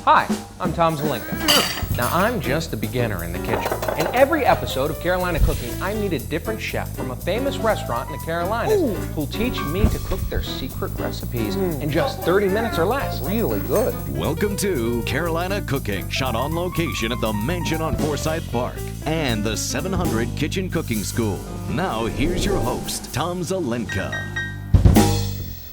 Hi, I'm Tom Zelenka. Now, I'm just a beginner in the kitchen. In every episode of Carolina Cooking, I meet a different chef from a famous restaurant in the Carolinas who'll teach me to cook their secret recipes in just 30 minutes or less. Really good. Welcome to Carolina Cooking, shot on location at the Mansion on Forsyth Park and the 700 Kitchen Cooking School. Now, here's your host, Tom Zelenka.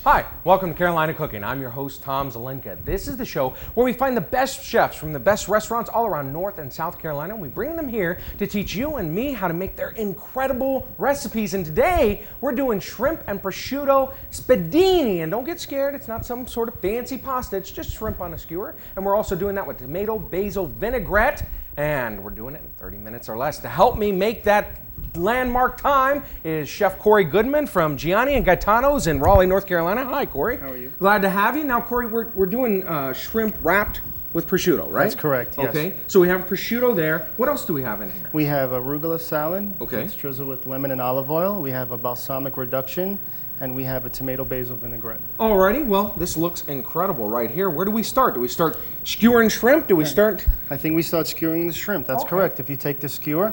Hi, welcome to Carolina Cooking. I'm your host, Tom Zelenka. This is the show where we find the best chefs from the best restaurants all around North and South Carolina, and we bring them here to teach you and me how to make their incredible recipes. And today, we're doing shrimp and prosciutto spedini. And don't get scared, it's not some sort of fancy pasta, it's just shrimp on a skewer. And we're also doing that with tomato basil vinaigrette, and we're doing it in 30 minutes or less. To help me make that landmark time is Chef Corey Goodman from Gianni and Gaitano's in Raleigh, North Carolina. Hi, Corey. How are you? Glad to have you. Now, Corey, we're doing shrimp wrapped with prosciutto, right? That's correct, yes. Okay, so we have prosciutto there. What else do we have in here? We have arugula salad. Okay. It's drizzled with lemon and olive oil. We have a balsamic reduction, and we have a tomato basil vinaigrette. Alrighty, well, this looks incredible right here. Where do we start? Do we start skewering shrimp? Do we start? I think we start skewering the shrimp. That's correct. If you take the skewer,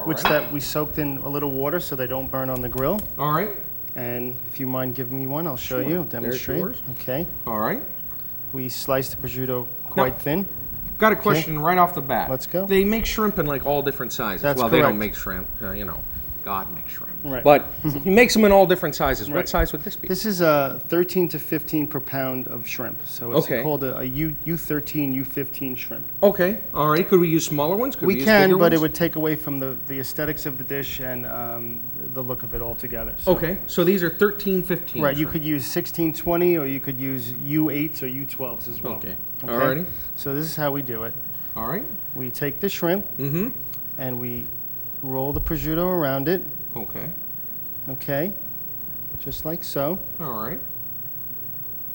which that we soaked in a little water so they don't burn on the grill. All right. And if you mind giving me one, I'll show you, demonstrate. There's yours. Okay. All right. We slice the prosciutto quite thin. Got a question right off the bat. Let's go. They make shrimp in like all different sizes. That's well, they don't correct. make shrimp, God makes shrimp. Right. But he makes them in all different sizes. What Right. size would this be? This is 13 to 15 per pound of shrimp. So it's called a U13, U15 shrimp. Okay. All right. Could we use smaller ones? Could We use can, bigger but it ones? would take away from the aesthetics of the dish and the look of it altogether. So, Okay. So these are 13, 15. right, you shrimp. could use 16, 20, or you could use U8s or U12s as well. Okay. Alrighty. So this is how we do it. All right. We take the shrimp and we roll the prosciutto around it. Okay. Okay, just like so. All right.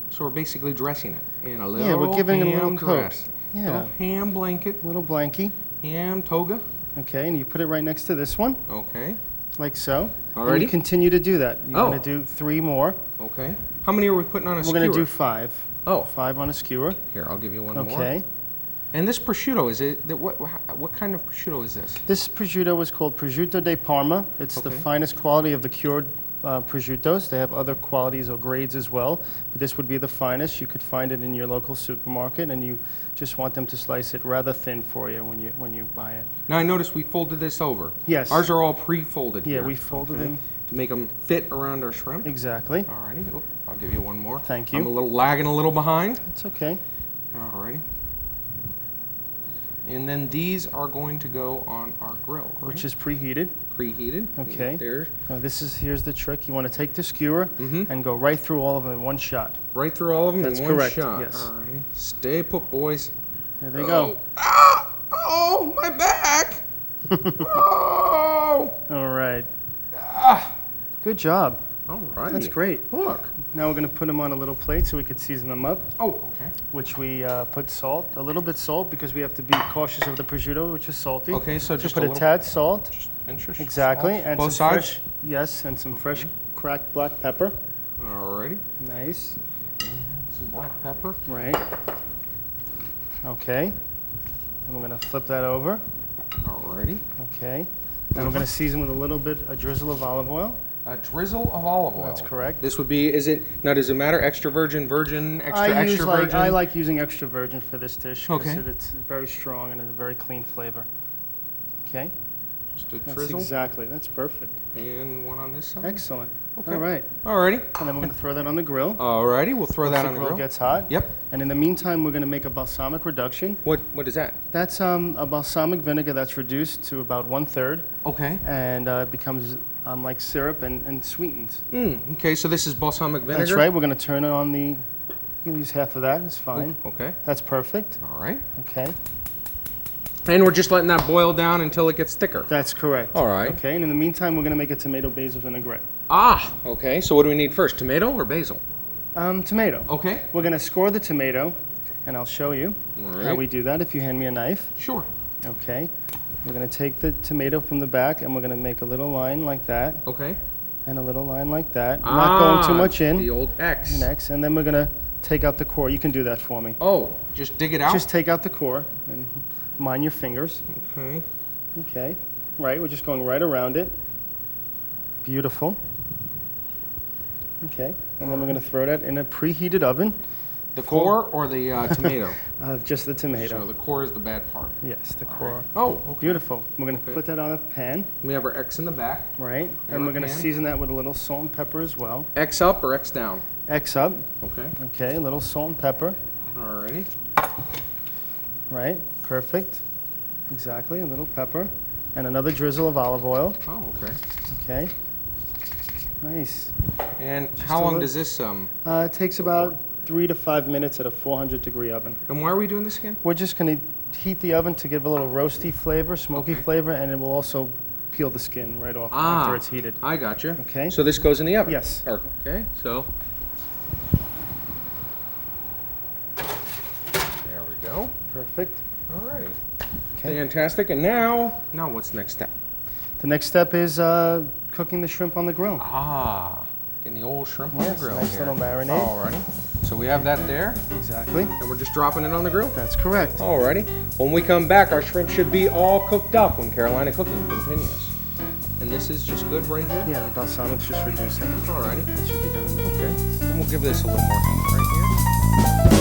So we're basically dressing it in a little Yeah, we're giving it a little ham coat. dress. Yeah. Little ham blanket, Little blankie. ham toga. Okay, and you put it right next to this one, Okay. like so. And Alrighty. you continue to do that. You're going to do 3 more. Okay. How many are we putting on a We're skewer? going to do 5. Oh. 5 on a skewer. Here, I'll give you one more. Okay. And this prosciutto, is it, what kind of prosciutto is this? This prosciutto is called Prosciutto di Parma. It's the finest quality of the cured prosciuttos. They have other qualities or grades as well, but this would be the finest. You could find it in your local supermarket, and you just want them to slice it rather thin for you when you buy it. Now I noticed we folded this over. Yes. Ours are all pre-folded Yeah, here. we folded them. To make them fit around our shrimp. Exactly. Alrighty, Oop, I'll give you one more. Thank you. I'm lagging a little behind. It's okay. Alrighty. And then these are going to go on our grill, right? Which is preheated. Preheated. Okay. There's Now here's the trick. You want to take the skewer and go right through all of them in one shot. right through all of them That's in one correct, shot. yes. Alrighty. Stay put, boys. There they go. Ah! Oh, my back! Oh! All right. Ah! Good job. Alrighty. That's great. Look. Now we're going to put them on a little plate so we could season them up. Oh, okay. Which we put salt, a little bit salt, because we have to be cautious of the prosciutto, which is salty. Okay, so just put a a little- tad salt. Just pinch it. Exactly, Salt. and Both some sides? fresh, yes, and some fresh cracked black pepper. Alrighty. Nice. Some black pepper. Right. Okay. And we're gonna flip that over. Alrighty. Okay. And we're gonna season with a drizzle of olive oil. A drizzle of olive oil. That's correct. This would be, now does it matter, extra virgin, virgin, extra virgin? I like using extra virgin for this dish because Okay. it's very strong and a very clean flavor. Okay. Just a That's drizzle. exactly. That's perfect. And one on this side. Excellent. Okay. All right. Alrighty. And then we're gonna throw that on the grill. Alrighty, we'll throw that on the grill. gets hot. Yep. And in the meantime, we're going to make a balsamic reduction. What is that? That's a balsamic vinegar that's reduced to about 1/3, Okay. and it becomes like syrup and sweetens. Okay, so this is balsamic vinegar? That's right. We're going to turn it on the. You can use half of that. It's fine. Okay. That's perfect. Alright. Okay. And we're just letting that boil down until it gets thicker. That's correct. All right. Okay. And in the meantime, we're going to make a tomato basil vinaigrette. Ah, okay. So what do we need first, tomato or basil? Tomato. Okay. We're going to score the tomato, and I'll show you All how right. we do that if you hand me a knife. Sure. Okay. We're going to take the tomato from the back, and we're going to make a little line like that, Okay. and a little line like that. Not going too much in. The old X. Next, and then we're going to take out the core. You can do that for me. Oh, just dig it out? Just take out the core and mind your fingers. Okay. Okay. Right, we're just going right around it. Beautiful. Okay, and then we're going to throw that in a preheated oven. The core or the tomato? Just the tomato. So the core is the bad part. Yes, the core. Oh, okay. Beautiful. We're going to put that on a pan. We have our X in the back. Right, There and we we're going to can. season that with a little salt and pepper as well. X up or X down? X up. Okay. Okay, a little salt and pepper. Alrighty. Right, perfect. Exactly, a little pepper. And another drizzle of olive oil. Oh, okay. Okay. Nice. And Just how a long little- does this It takes about 3 to 5 minutes at a 400-degree oven. and why are we doing this again? We're just going to heat the oven to give a little roasty flavor, smoky Okay. flavor, and it will also peel the skin right off after it's heated. I gotcha. Okay. So this goes in the oven? Yes. Okay, so. There we go. Perfect. Alrighty. Okay. Fantastic. And now what's the next step? The next step is cooking the shrimp on the grill. Getting the old shrimp on Yes, the grill nice here. little marinade. Alrighty. So we have that there, Exactly. and we're just dropping it on the grill? That's correct. Alrighty. When we come back, our shrimp should be all cooked up when Carolina Cooking continues. And this is just good right here? Yeah, the balsamic's just reducing. Alrighty. That should be done. Okay. And we'll give this a little more heat right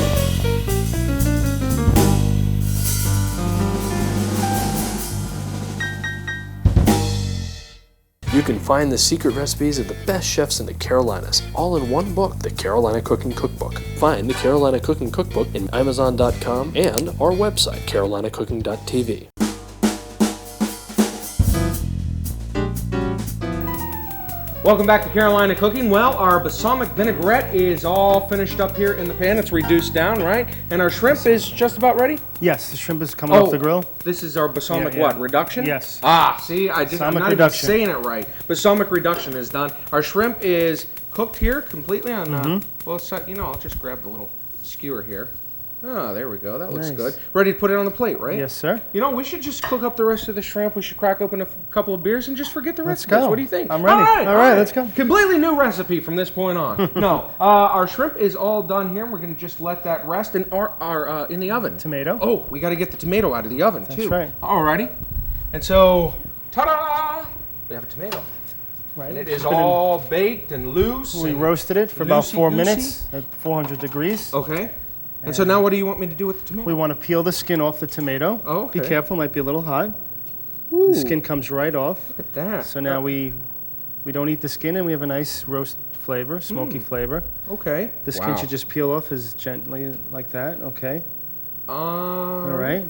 You can find the secret recipes of the best chefs in the Carolinas, all in one book, the Carolina Cooking Cookbook. Find the Carolina Cooking Cookbook in Amazon.com and our website, carolinacooking.tv. Welcome back to Carolina Cooking. Well, our balsamic vinaigrette is all finished up here in the pan. It's reduced down, right? And our shrimp is just about ready? Yes, the shrimp is coming off the grill. This is our balsamic Yeah, yeah. what? Reduction? Yes. See, I'm Balsamic not reduction. even saying it right. Balsamic reduction is done. Our shrimp is cooked here completely on, well, so, I'll just grab the little skewer here. Oh, there we go. That looks Nice. good. Ready to put it on the plate, right? Yes, sir. We should just cook up the rest of the shrimp. We should crack open a couple of beers and just forget the rest Let's of this. go. What do you think? I'm ready. All right, let's go. Completely new recipe from this point on. No, our shrimp is all done here. We're going to just let that rest in our in the oven. Tomato. Oh, we got to get the tomato out of the oven too. right. Alrighty. And so, ta-da! We have a tomato. Right. And it is Put in- all baked and loose. We and roasted it for about 4 loosey-goosey. minutes at 400 degrees. Okay. And so now what do you want me to do with the tomato? We want to peel the skin off the tomato. Oh, okay. Be careful, might be a little hot. Ooh, The skin comes right off. look at that. So now we don't eat the skin, and we have a nice roast flavor, smoky flavor. Okay. The skin should just peel off as gently like that. Okay. All right.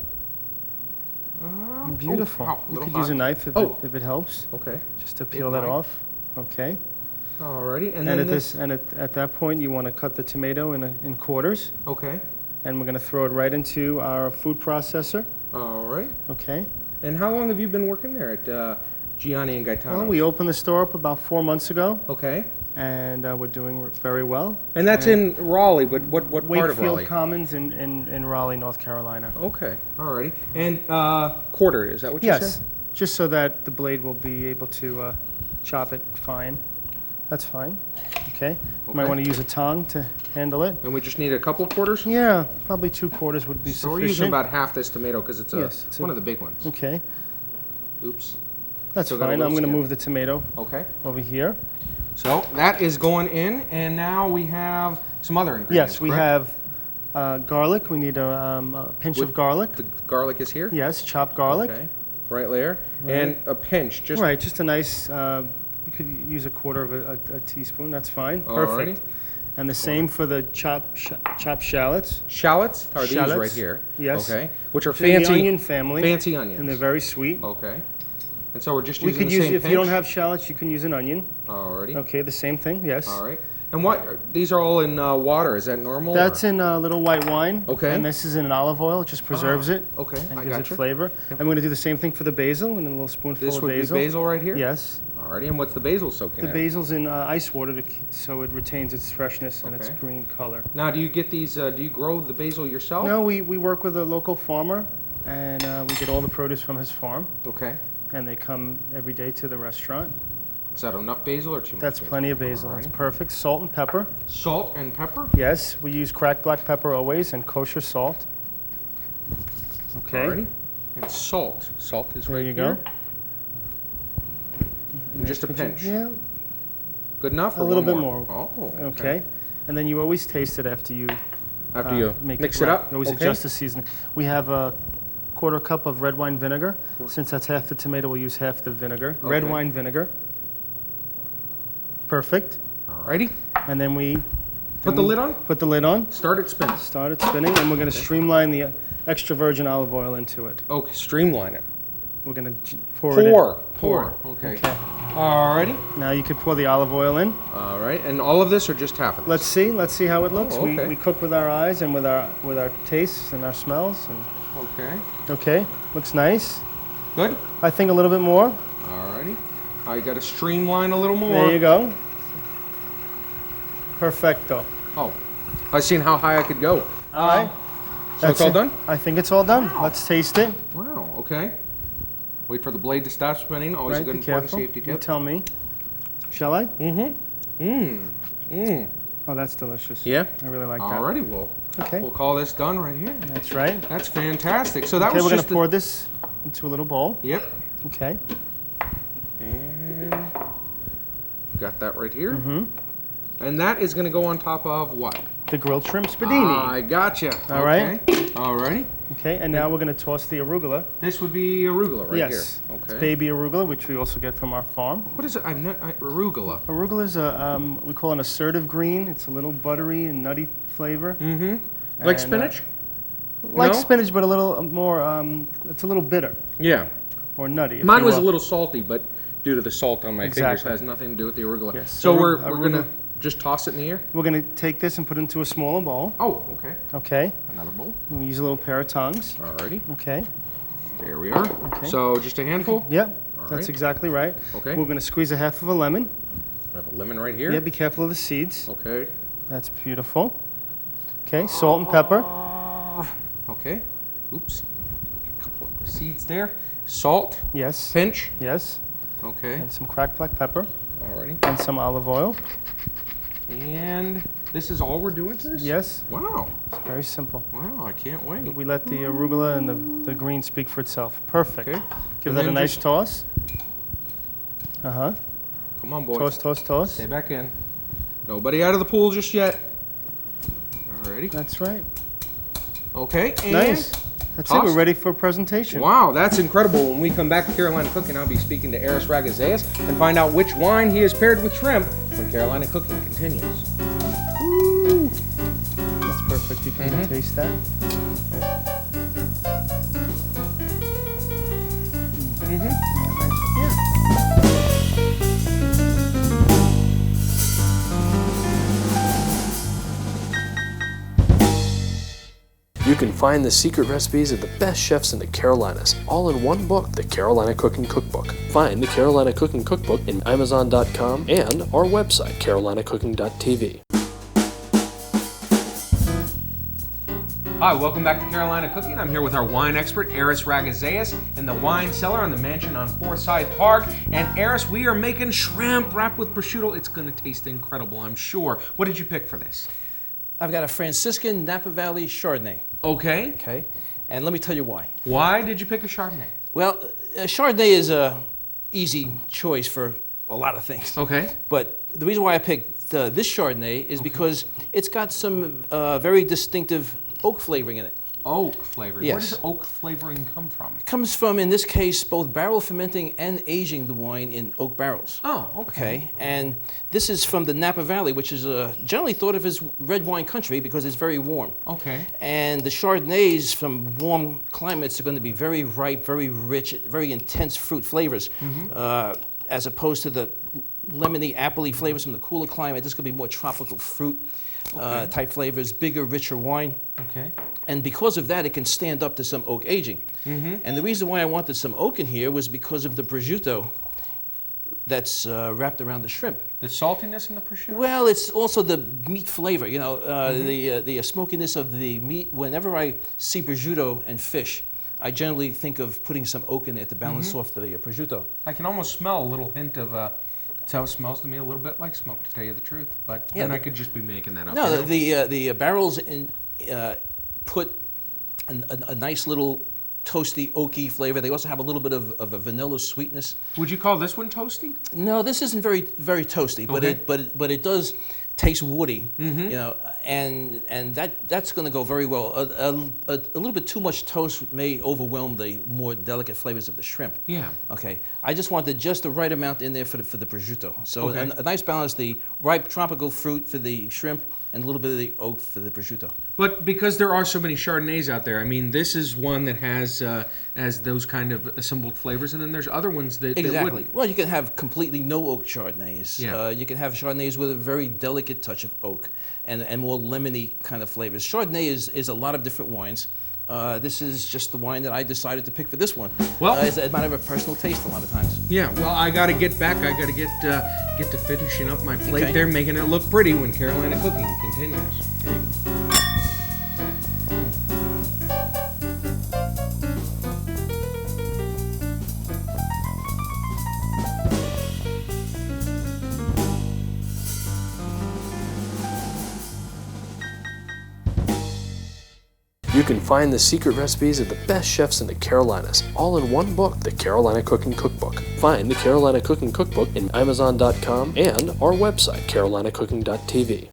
Beautiful. wow, a You little could use a hot. knife if, Oh. if it helps, Okay. just to peel that mine. off. Okay. Alrighty. And And then at this and at that point, you want to cut the tomato in quarters, Okay. and we're going to throw it right into our food processor. Alright. Okay. And how long have you been working there at Gianni and Gaitano? Well, we opened the store up about 4 months ago, Okay. and we're doing very well. And that's in Raleigh, but what part of Wakefield Raleigh? Commons in Raleigh, North Carolina. Okay. Alrighty. And quarter, is that what you Yes, said? just so that the blade will be able to chop it fine. That's fine. Okay. You might Okay. want to use a tongue to handle it. And we just need a couple of quarters? Yeah, probably 2 quarters would be So sufficient. we're using about half this tomato because it's Yes, it's one a- of the big ones. Okay, Oops. that's Still got a fine. little I'm going to skin. move the tomato Okay. over here. So that is going in, and now we have some other ingredients. Yes, we correct? have garlic. We need a pinch With of garlic. The garlic is here? Yes, chopped garlic. Okay. Right there. And a pinch, just Right, just a nice, you could use a quarter of a teaspoon, that's fine. Perfect. Alrighty. And the same for the chopped shallots. Shallots are these Shallots, right here. yes. Okay. Which are It's in the fancy onion family. Fancy onions. And they're very sweet. Okay. And so we're just We using could the use, same if pinch? you don't have shallots, you can use an onion. Alrighty. Okay, the same thing, yes. All right. And what? These are all in water. Is that normal? That's or? in a little white wine. Okay. And this is in an olive oil. It just preserves it. Okay. And I gives it gotcha. flavor. I'm going to do the same thing for the basil, and a little spoonful This of would basil. be basil right here. Yes. Alrighty. And what's the basil soaking The in? basil's in ice water so it retains its freshness and its Okay. green color. Now, do you get these? Do you grow the basil yourself? No, we work with a local farmer, and we get all the produce from his farm, Okay. and they come every day to the restaurant. Is that enough basil or too much? That's plenty of basil. That's perfect. Salt and pepper. Salt and pepper? Yes, we use cracked black pepper always and kosher salt. Okay. Alrighty. And salt. Salt is There right you here. go. And just a pinch. Yeah, Good enough? a or little one bit more? more. Oh, Okay. And then you always taste it after you After you make mix it right. up? You always Okay. adjust the seasoning. We have a quarter cup of red wine vinegar. Since that's half the tomato, we'll use half the vinegar. Red Okay. wine vinegar. Perfect. Alrighty. And then we Put the lid on? Put the lid on. Start it spinning. Start it spinning, and we're going to streamline the extra virgin olive oil into it. Okay, streamline it. We're going to pour it in. Pour. Okay. Alrighty. Now you can pour the olive oil in. Alright, and all of this or just half of it? Let's see how it looks. Oh, okay. We cook with our eyes and with our tastes and our smells. And Okay. okay, looks nice. Good? I think a little bit more. Alrighty. I got to streamline a little more. There you go. Perfecto. Oh, I seen how high I could go. All right. So it's all done? I think it's all done. Let's taste it. Wow, okay. Wait for the blade to stop spinning. Always a Right, good be important careful. safety You tip. tell me. Shall I? Mm. Oh, that's delicious. Yeah? I really like that. Alrighty, well, Okay. we'll call this done right here. That's right. That's fantastic. So that Okay, was we're going just to pour this into a little bowl. Yep. Okay. And got that right here. Mm-hmm. And that is going to go on top of what? The grilled shrimp spadini. I gotcha. All right. Okay. Alrighty. Okay, and now we're going to toss the arugula. This would be arugula right Yes. here. It's Okay. baby arugula, which we also get from our farm. What is it? Arugula. Arugula is we call an assertive green. It's a little buttery and nutty flavor. Mm-hmm. Like And, spinach? Like No? spinach, but a little more, it's a little bitter Yeah. or nutty. if Mine you was a will. little salty, but due to the salt on my fingers, Exactly. has nothing to do with the arugula. Yes, So so we're arugula- going to just toss it in the air? We're going to take this and put it into a smaller bowl. Oh, okay. Okay. Another bowl. We use a little pair of tongs. Alrighty. Okay. There we are. Okay. So just a handful? Yep. All That's right. exactly right. Okay. We're going to squeeze a half of a lemon. We have a lemon right here. Yeah, be careful of the seeds. Okay. That's beautiful. Okay, salt and pepper. Okay. Oops. A couple of seeds there. Salt. Yes. Pinch. Yes. Okay. And some cracked black pepper Alrighty. and some olive oil. And this is all we're doing to this? Yes. Wow. It's very simple. Wow, I can't wait. We let the arugula and the green speak for itself. Perfect. Okay. Give And that a then nice just- toss. Uh-huh. Come on, boys. Toss, toss, toss. Stay back in. Nobody out of the pool just yet. Alrighty. That's right. Okay. And Nice. That's it. toss. We're ready for presentation. Wow, that's incredible. When we come back to Carolina Cooking, I'll be speaking to Aris Ragazeas and find out which wine he has paired with shrimp when Carolina Cooking continues. Woo. That's perfect. You can Mhm. taste that. Yeah. You can find the secret recipes of the best chefs in the Carolinas, all in one book, the Carolina Cooking Cookbook. Find the Carolina Cooking Cookbook in Amazon.com and our website, carolinacooking.tv. Hi, welcome back to Carolina Cooking. I'm here with our wine expert, Aris Ragazeas, in the wine cellar on the mansion on Forsyth Park. And Aris, we are making shrimp wrapped with prosciutto. It's going to taste incredible, I'm sure. What did you pick for this? I've got a Franciscan Napa Valley Chardonnay, Okay. okay? And let me tell you why. Why did you pick a Chardonnay? Well, Chardonnay is a easy choice for a lot of things. Okay. But the reason why I picked this Chardonnay is because it's got some very distinctive oak flavoring in it. Oak flavoring. Where Yes. does oak flavoring come from? It comes from, in this case, both barrel fermenting and aging the wine in oak barrels. Oh, okay. Okay, and this is from the Napa Valley, which is generally thought of as red wine country because it's very warm. Okay. And the Chardonnays from warm climates are going to be very ripe, very rich, very intense fruit flavors, as opposed to the lemony, appley flavors from the cooler climate. This could be more tropical fruit type flavors, bigger, richer wine. Okay. And because of that, it can stand up to some oak aging. And the reason why I wanted some oak in here was because of the prosciutto that's wrapped around the shrimp. The saltiness in the prosciutto? Well, it's also the meat flavor, you know, the smokiness of the meat. Whenever I see prosciutto and fish, I generally think of putting some oak in there to balance off the prosciutto. I can almost smell a little hint of So it smells to me a little bit like smoke, to tell you the truth. But then I could just be making that up. No, the barrels put a nice little toasty, oaky flavor. They also have a little bit of a vanilla sweetness. Would you call this one toasty? No, this isn't very toasty, but Okay. but it does taste woody, you know, and that's going to go very well. A little bit too much toast may overwhelm the more delicate flavors of the shrimp. Yeah. Okay. I just wanted just the right amount in there for the prosciutto. So Okay. a nice balance: the ripe tropical fruit for the shrimp and a little bit of the oak for the prosciutto. But because there are so many Chardonnays out there, I mean, this is one that has those kind of assembled flavors, and then there's other ones that Exactly. wouldn't. Well, you can have completely no oak Chardonnays. Yeah. You can have Chardonnays with a very delicate touch of oak and more lemony kind of flavors. Chardonnay is a lot of different wines. This is just the wine that I decided to pick for this one. Well- it's a matter of personal taste a lot of times. Yeah, well, I got to get back. I got to get to finishing up my plate Okay. there, making it look pretty when Carolina Cooking continues. You can find the secret recipes of the best chefs in the Carolinas, all in one book, the Carolina Cooking Cookbook. Find the Carolina Cooking Cookbook in Amazon.com and our website, carolinacooking.tv.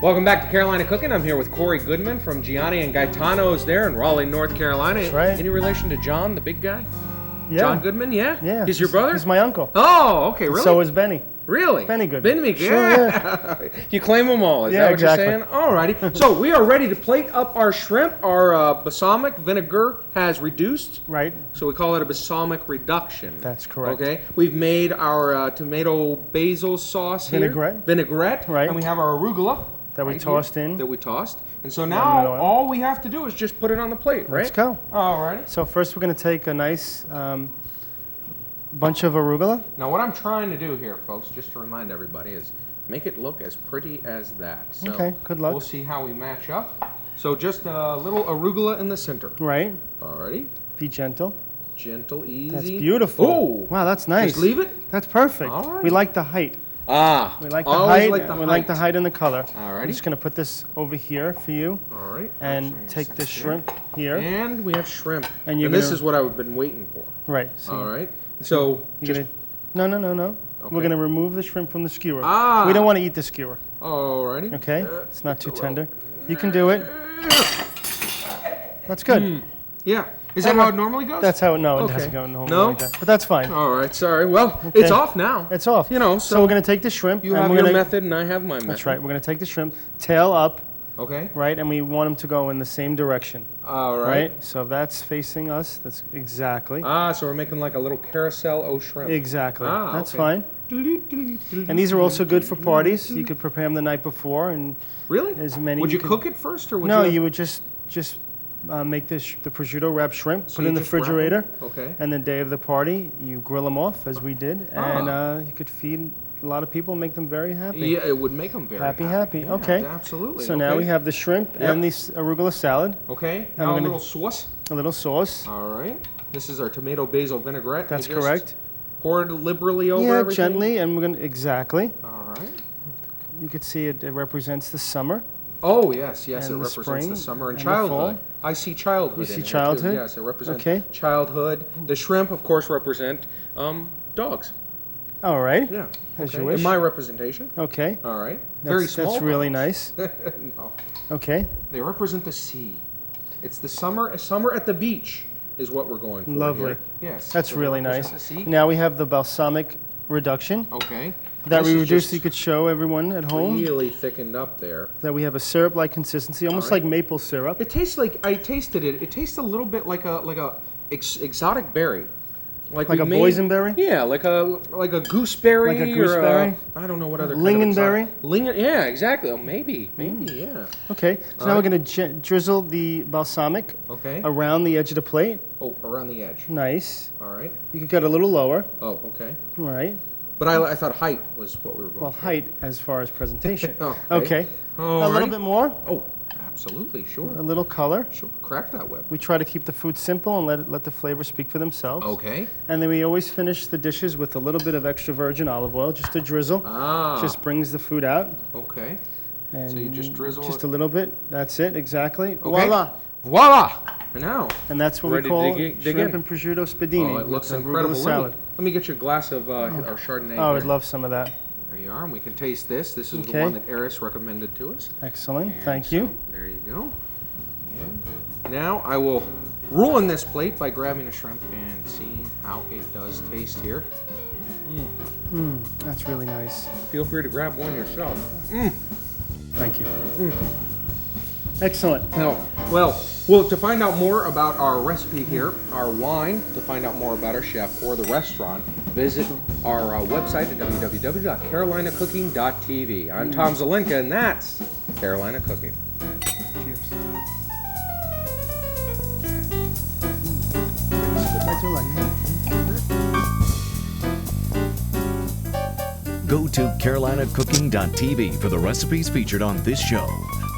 Welcome back to Carolina Cooking. I'm here with Corey Goodman from Gianni and Gaitano's there in Raleigh, North Carolina. That's right. Any relation to John, the big guy? Yeah. John Goodman, yeah? Yeah. He's your brother? He's my uncle. Oh, okay, really? So is Benny. Really? Benny Goodman. Benny, Sure, yeah. You claim them all, is Yeah, that what exactly. you're saying? Alrighty. So we are ready to plate up our shrimp. Our balsamic vinegar has reduced. Right. So we call it a balsamic reduction. That's correct. Okay. We've made our tomato basil sauce here. Vinaigrette. Right. And we have our arugula. That we right tossed here, in. That we tossed. And so Lemon now oil. all we have to do is just put it on the plate, right? Let's go. Alrighty. So first we're going to take a nice bunch of arugula. Now what I'm trying to do here, folks, just to remind everybody, is make it look as pretty as that. So Okay, good luck. We'll see how we match up. So just a little arugula in the center. Right. Alrighty. Be gentle. Gentle, easy. That's beautiful. Oh! Wow, that's nice. Just leave it? That's perfect. All right. We like the height. Ah. We like the always height. like the we like the height and the color. Alrighty. I'm just going to put this over here for you. Alright. And take the shrimp here. And we have shrimp. And you're this gonna- is what I've been waiting for. Right. So Alright. So you're just gonna, no. Okay. We're going to remove the shrimp from the skewer. Ah. We don't want to eat the skewer. alrighty. Okay? It's not too tender. You can do it. That's good. Yeah. Is that how it normally goes? That's how it, no, it Okay. doesn't go normally No? like that. But that's fine. Alright, sorry. Well, it's off now. It's off. You know, so we're going to take the shrimp. You and have we're your gonna, method and I have my method. That's right. We're going to take the shrimp, tail up, Okay. right? And we want them to go in the same direction. Alright. Right? So if that's facing us, that's exactly. Ah, so we're making like a little carousel o shrimp. Exactly. Ah, That's okay. fine. And these are also good for parties. You could prepare them the night before, and Really? as many Would you you could- cook it first, or would no, you? you would just make the prosciutto wrap shrimp, So put it you in the just wrap 'em? refrigerator, Okay. and the day of the party, you grill them off as we did, and you could feed a lot of people and make them very happy. Yeah, it would make them very Happy. Yeah, Okay. Absolutely. So now okay. we have the shrimp and the arugula salad, Okay. we're Now a gonna- little sauce. a little sauce. All right. This is our tomato basil vinaigrette. That's You just correct. Pour it liberally over Yeah, everything. gently, and we're gonna exactly. All right. You could see it represents the summer. Oh yes, yes, And it the represents spring the summer and and the fall. childhood. I see childhood. You in see here, too. childhood? Yes, it represents Okay. childhood. The shrimp, of course, represent dogs. All right. Yeah. As okay. you wish. In my representation. Okay. All right. Very small. That's really dogs. nice. No. Okay. They represent the sea. It's the summer. Summer at the beach is what we're going for. Lovely. Here. Yes. That's so they really represent nice. the sea. Now we have the balsamic reduction Okay. that This we is reduced. just So you could show everyone at home really thickened up there. that we have a syrup-like consistency, almost right. like maple syrup. It tastes like I tasted it. It tastes a little bit like a exotic berry. Like we a boysenberry? Yeah, like a gooseberry. Like a gooseberry? Or I don't know what other. Lingonberry? Yeah, exactly. Oh, maybe, yeah. Okay. So now right. we're going to drizzle the balsamic Okay. around the edge of the plate. Oh, around the edge. Nice. All right. You could get a little lower. Oh, okay. All right. But I thought height was what we were going Well, for. height as far as presentation. Okay. Okay. A little Alrighty. bit more. Oh, Absolutely, sure. A little color. Sure. Crack that whip. We try to keep the food simple and let the flavors speak for themselves. Okay. And then we always finish the dishes with a little bit of extra virgin olive oil, just a drizzle. Ah. Just brings the food out. Okay. And So you just drizzle just it. a little bit. That's it, exactly. Okay. Voila! Voila! And now. And that's what Ready we to call dig shrimp in? and prosciutto spedini. Oh, it looks with the incredible. arugula salad. Let me get you a glass of our Chardonnay. Oh, here. I'd love some of that. There you are, and we can taste this. This is the Okay. one that Eris recommended to us. Excellent. And Thank so, you. There you go. And now I will ruin this plate by grabbing a shrimp and seeing how it does taste here. That's really nice. Feel free to grab one yourself. Thank you. Excellent. Now, well, to find out more about our recipe here, our wine, to find out more about our chef or the restaurant, visit our website at www.carolinacooking.tv. I'm Tom Zelenka, and that's Carolina Cooking. Cheers. I do like that. Go to carolinacooking.tv for the recipes featured on this show.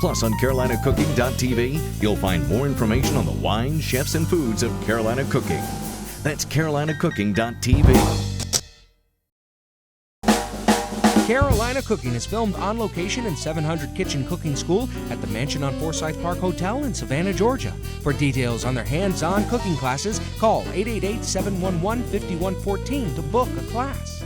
Plus, on carolinacooking.tv, you'll find more information on the wine, chefs, and foods of Carolina Cooking. That's carolinacooking.tv. Carolina Cooking is filmed on location in 700 Kitchen Cooking School at the Mansion on Forsyth Park Hotel in Savannah, Georgia. For details on their hands-on cooking classes, call 888-711-5114 to book a class.